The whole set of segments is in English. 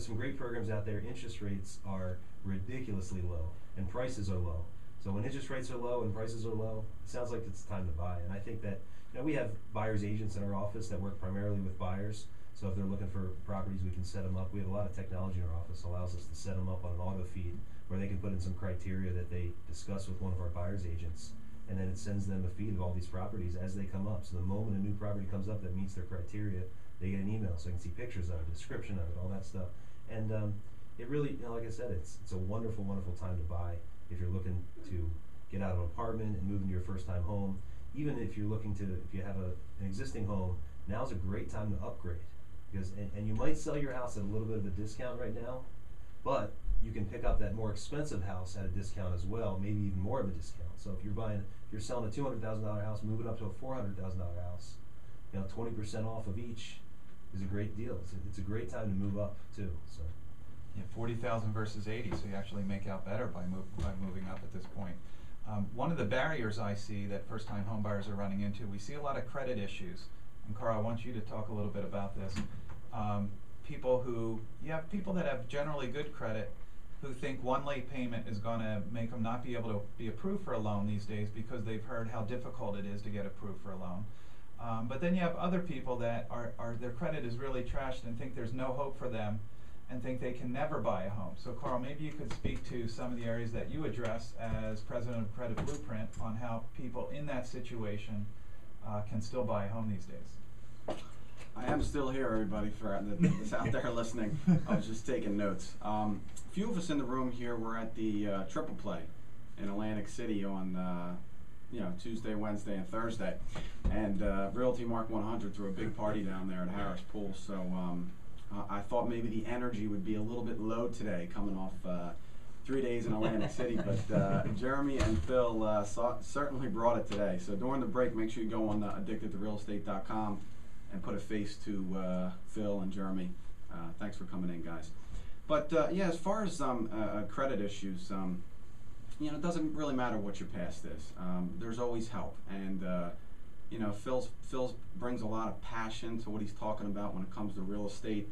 there's some great programs out there. Interest rates are ridiculously low, and prices are low. So when interest rates are low and prices are low, it sounds like it's time to buy. And I think that, we have buyers agents in our office that work primarily with buyers. So if they're looking for properties, we can set them up. We have a lot of technology in our office that allows us to set them up on an auto feed where they can put in some criteria that they discuss with one of our buyers agents, and then it sends them a feed of all these properties as they come up. So the moment a new property comes up that meets their criteria, they get an email so they can see pictures of it, description of it, all that stuff. And it really, like I said, it's a wonderful, wonderful time to buy if you're looking to get out of an apartment and move into your first time home. Even if you're looking to, if you have an existing home, now's a great time to upgrade. Because, and you might sell your house at a little bit of a discount right now, but you can pick up that more expensive house at a discount as well, maybe even more of a discount. So if you're selling a $200,000 house, moving up to a $400,000 house, 20% off of each is a great deal. It's a great time to move up too. So. Yeah, 40,000 versus 80, so you actually make out better by moving up at this point. One of the barriers I see that first-time home buyers are running into, we see a lot of credit issues. And Carl, I want you to talk a little bit about this. You have people that have generally good credit who think one late payment is going to make them not be able to be approved for a loan these days because they've heard how difficult it is to get approved for a loan. But then you have other people that their credit is really trashed and think there's no hope for them and think they can never buy a home. So Carl, maybe you could speak to some of the areas that you address as president of Credit Blueprint on how people in that situation can still buy a home these days. I am still here, everybody, for that's out there listening. I was just taking notes. A few of us in the room here were at the Triple Play in Atlantic City on Tuesday, Wednesday, and Thursday, and Realty Mark 100 threw a big party down there at Harris Pool. So I thought maybe the energy would be a little bit low today, coming off 3 days in Atlantic City, but Jeremy and Phil certainly brought it today. So during the break, make sure you go on addictedtorealestate.com and put a face to Phil and Jeremy. Thanks for coming in, guys. But yeah, as far as credit issues, it doesn't really matter what your past is. There's always help, and Phil brings a lot of passion to what he's talking about when it comes to real estate,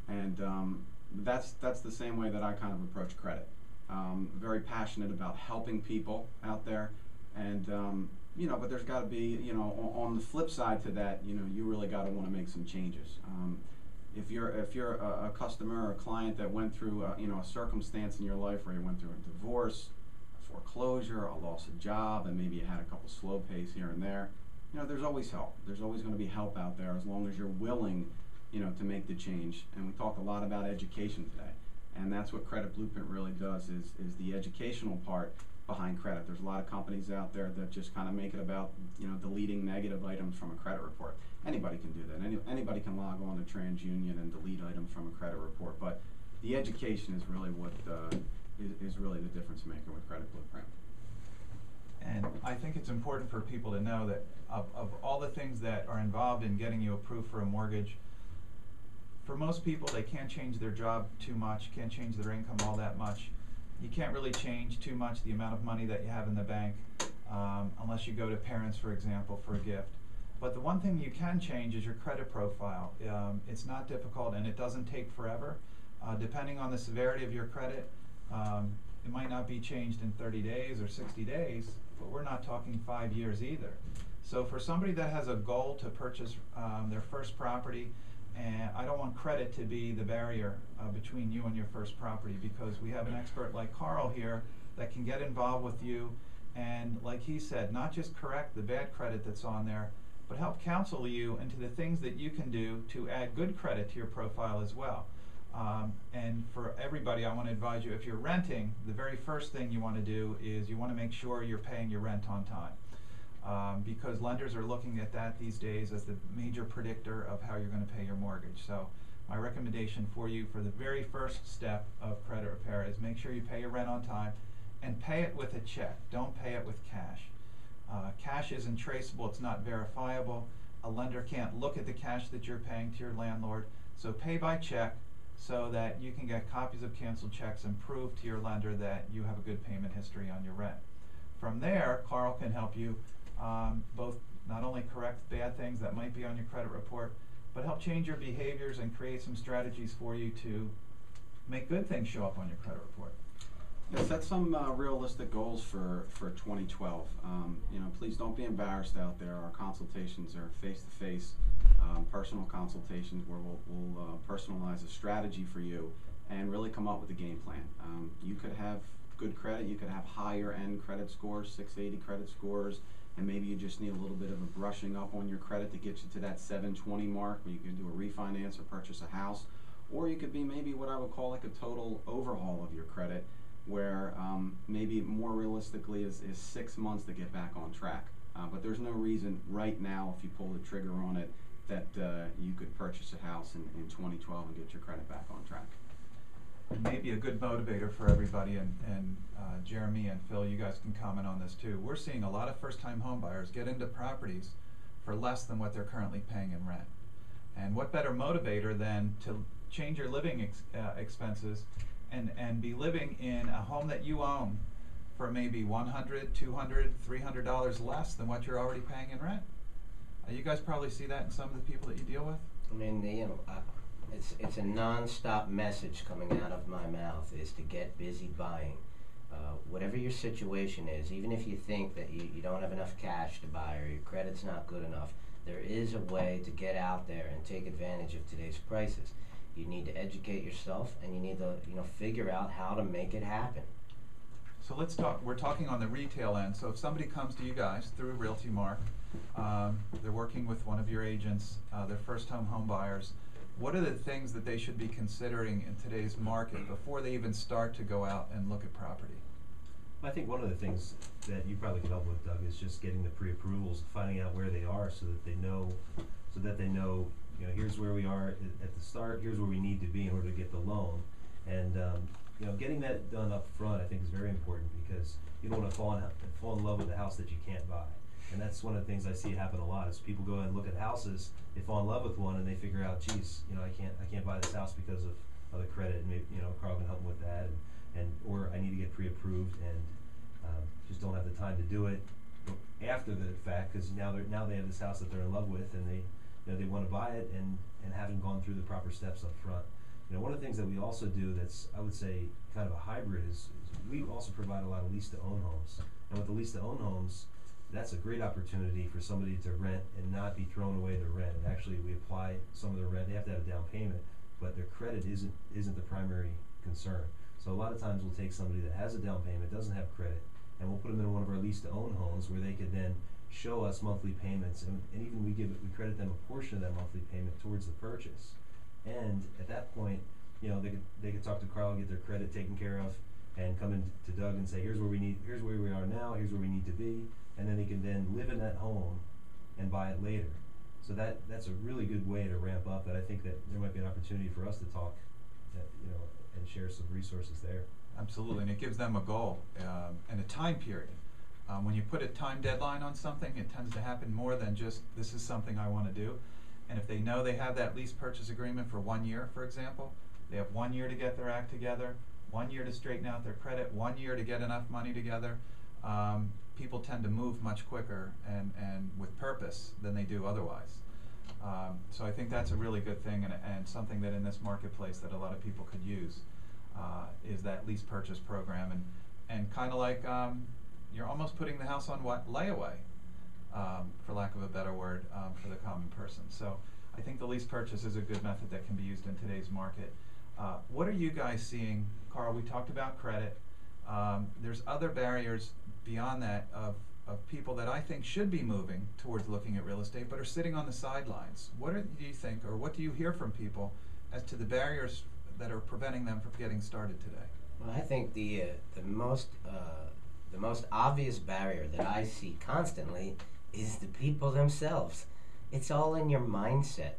and that's the same way that I kind of approach credit. Very passionate about helping people out there, and but there's got to be, on the flip side to that, you really got to want to make some changes. If you're a customer or a client that went through a circumstance in your life where you went through a divorce, a foreclosure, a loss of job, and maybe you had a couple slow pays here and there, there's always help. There's always going to be help out there as long as you're willing, to make the change. And we talked a lot about education today, and that's what Credit Blueprint really does is the educational part behind credit. There's a lot of companies out there that just kind of make it about deleting negative items from a credit report. Anybody can do that. Anybody can log on to TransUnion and delete items from a credit report. But the education is really what is really the difference maker with Credit Blueprint. And I think it's important for people to know that of all the things that are involved in getting you approved for a mortgage, for most people, they can't change their job too much, can't change their income all that much. You can't really change too much the amount of money that you have in the bank unless you go to parents, for example, for a gift. But the one thing you can change is your credit profile. It's not difficult and it doesn't take forever. Depending on the severity of your credit, it might not be changed in 30 days or 60 days, but we're not talking 5 years either. So for somebody that has a goal to purchase their first property, and I don't want credit to be the barrier between you and your first property, because we have an expert like Carl here that can get involved with you and, like he said, not just correct the bad credit that's on there, but help counsel you into the things that you can do to add good credit to your profile as well. And for everybody, I want to advise you, if you're renting, the very first thing you want to do is you want to make sure you're paying your rent on time. Because lenders are looking at that these days as the major predictor of how you're going to pay your mortgage. So my recommendation for you for the very first step of credit repair is make sure you pay your rent on time and pay it with a check. Don't pay it with cash. Cash isn't traceable, it's not verifiable. A lender can't look at the cash that you're paying to your landlord. So pay by check so that you can get copies of canceled checks and prove to your lender that you have a good payment history on your rent. From there, Carl can help you both not only correct bad things that might be on your credit report, but help change your behaviors and create some strategies for you to make good things show up on your credit report. Yeah, set some realistic goals for 2012. You know, please don't be embarrassed out there. Our consultations are face-to-face, personal consultations where we'll personalize a strategy for you and really come up with a game plan. You could have good credit, you could have higher end credit scores, 680 credit scores, and maybe you just need a little bit of a brushing up on your credit to get you to that 720 mark where you can do a refinance or purchase a house. Or you could be maybe what I would call like a total overhaul of your credit, where maybe more realistically is 6 months to get back on track. But there's no reason right now, if you pull the trigger on it, that you could purchase a house in 2012 and get your credit back on track. And maybe a good motivator for everybody, and Jeremy and Phil, you guys can comment on this too. We're seeing a lot of first-time home buyers get into properties for less than what they're currently paying in rent. And what better motivator than to change your living expenses and be living in a home that you own for maybe $100, $200, $300 less than what you're already paying in rent. You guys probably see that in some of the people that you deal with. I mean, you know, it's a non-stop message coming out of my mouth is to get busy buying. Whatever your situation is, even if you think that you don't have enough cash to buy or your credit's not good enough, there is a way to get out there and take advantage of today's prices. You need to educate yourself, and you need to, you know, figure out how to make it happen. So let's talk, we're talking on the retail end. So if somebody comes to you guys through Realty Mark, they're working with one of your agents, they're first-time home buyers, what are the things that they should be considering in today's market before they even start to go out and look at property? I think one of the things that you probably could help with, Doug, is just getting the pre-approvals, finding out where they are so that they know, you know, here's where we are at the start, here's where we need to be in order to get the loan. And you know, getting that done up front I think is very important, because you don't want to fall in love with a house that you can't buy. And that's one of the things I see happen a lot, is people go and look at houses, they fall in love with one, and they figure out, geez, you know, I can't buy this house because of the credit, and maybe, you know, Carl can help them with that, or I need to get pre-approved, and just don't have the time to do it after the fact, because now they have this house that they're in love with, and they want to buy it and haven't gone through the proper steps up front. You know, one of the things that we also do that's, I would say, kind of a hybrid is we also provide a lot of lease-to-own homes. And with the lease-to-own homes, that's a great opportunity for somebody to rent and not be thrown away their rent. And actually, we apply some of their rent. They have to have a down payment, but their credit isn't the primary concern. So a lot of times we'll take somebody that has a down payment, doesn't have credit, and we'll put them in one of our lease-to-own homes where they could then show us monthly payments, and even we credit them a portion of that monthly payment towards the purchase. And at that point, you know, they could talk to Carl and get their credit taken care of, and come in to Doug and say, here's where we are now, here's where we need to be, and then they can then live in that home and buy it later. So that's a really good way to ramp up. That I think that there might be an opportunity for us to talk, you know, and share some resources there. Absolutely, and it gives them a goal and a time period. When you put a time deadline on something, it tends to happen more than just, this is something I want to do. And if they know they have that lease purchase agreement for 1 year, for example, they have 1 year to get their act together, 1 year to straighten out their credit, 1 year to get enough money together, people tend to move much quicker and with purpose than they do otherwise. So I think that's a really good thing, and something that in this marketplace that a lot of people could use is that lease purchase program, and kind of like you're almost putting the house on layaway, for lack of a better word, for the common person. So I think the lease purchase is a good method that can be used in today's market. What are you guys seeing? Carl, we talked about credit. There's other barriers beyond that of people that I think should be moving towards looking at real estate but are sitting on the sidelines. What do you think, or what do you hear from people as to the barriers that are preventing them from getting started today? Well, I think the most obvious barrier that I see constantly is the people themselves. It's all in your mindset.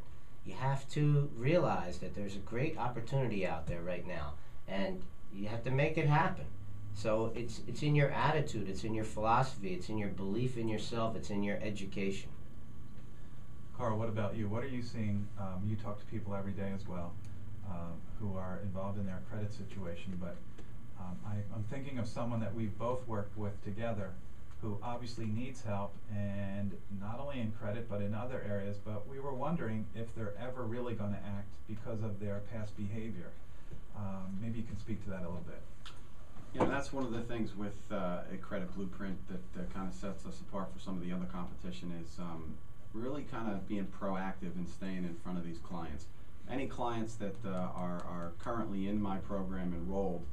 You have to realize that there's a great opportunity out there right now, and you have to make it happen. So it's in your attitude, it's in your philosophy, it's in your belief in yourself, it's in your education. Carl, what about you? What are you seeing? You talk to people every day as well who are involved in their credit situation, but I'm thinking of someone that we've both worked with together who obviously needs help, and not only in credit but in other areas, but we were wondering if they're ever really going to act because of their past behavior. Maybe you can speak to that a little bit. You know, that's one of the things with a credit blueprint that kind of sets us apart for some of the other competition is really kind of being proactive and staying in front of these clients. Any clients that are currently in my program enrolled,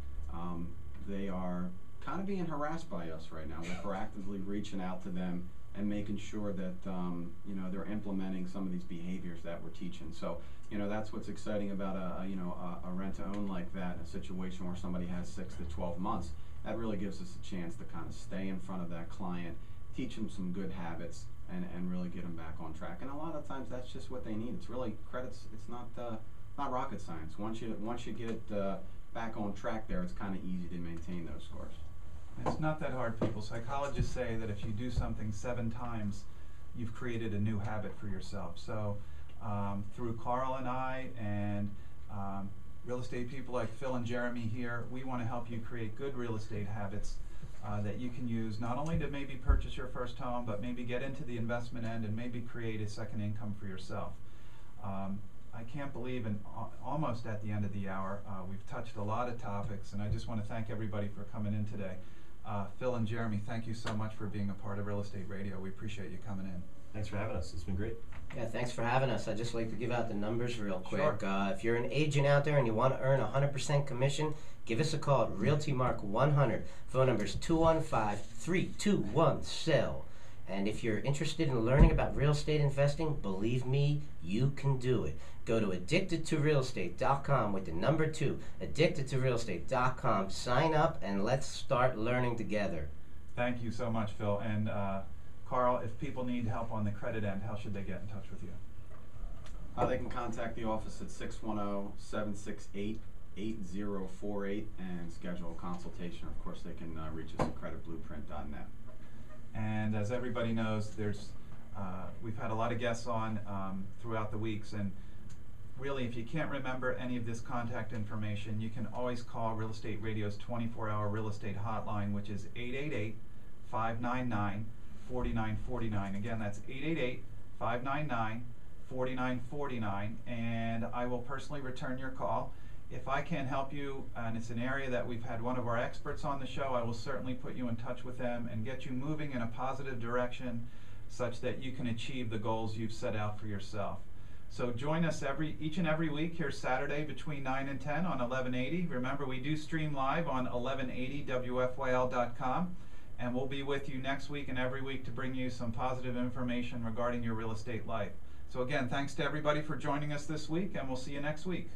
they are kind of being harassed by us right now. We're proactively reaching out to them and making sure that you know, they're implementing some of these behaviors that we're teaching. So, you know, that's what's exciting about a rent-to-own like that, a situation where somebody has 6 to 12 months. That really gives us a chance to kind of stay in front of that client, teach them some good habits, and really get them back on track. And a lot of times that's just what they need. It's really credits. It's not rocket science. Once you get it back on track, there, it's kind of easy to maintain those scores. It's not that hard, people. Psychologists say that if you do something 7 times, you've created a new habit for yourself. So through Carl and I and real estate people like Phil and Jeremy here, we want to help you create good real estate habits that you can use not only to maybe purchase your first home, but maybe get into the investment end and maybe create a second income for yourself. I can't believe, and almost at the end of the hour, we've touched a lot of topics, and I just want to thank everybody for coming in today. Phil and Jeremy, thank you so much for being a part of Real Estate Radio. We appreciate you coming in. Thanks for having us. It's been great. Yeah, thanks for having us. I'd just like to give out the numbers real quick. Sure. If you're an agent out there and you want to earn 100% commission, give us a call at Realty Mark 100. Phone number is 215-321-SELL. And if you're interested in learning about real estate investing, believe me, you can do it. Go to addictedtorealestate.com with the number 2, addictedtorealestate.com. Sign up and let's start learning together. Thank you so much, Phil. And Carl, if people need help on the credit end, how should they get in touch with you? They can contact the office at 610-768-8048 and schedule a consultation. Of course, they can reach us at creditblueprint.net. And as everybody knows, we've had a lot of guests on throughout the weeks, and really, if you can't remember any of this contact information, you can always call Real Estate Radio's 24-hour real estate hotline, which is 888-599-4949. Again, that's 888-599-4949, and I will personally return your call. If I can help you, and it's an area that we've had one of our experts on the show, I will certainly put you in touch with them and get you moving in a positive direction such that you can achieve the goals you've set out for yourself. So join us each and every week here Saturday between 9 and 10 on 1180. Remember, we do stream live on 1180WFYL.com, and we'll be with you next week and every week to bring you some positive information regarding your real estate life. So again, thanks to everybody for joining us this week, and we'll see you next week.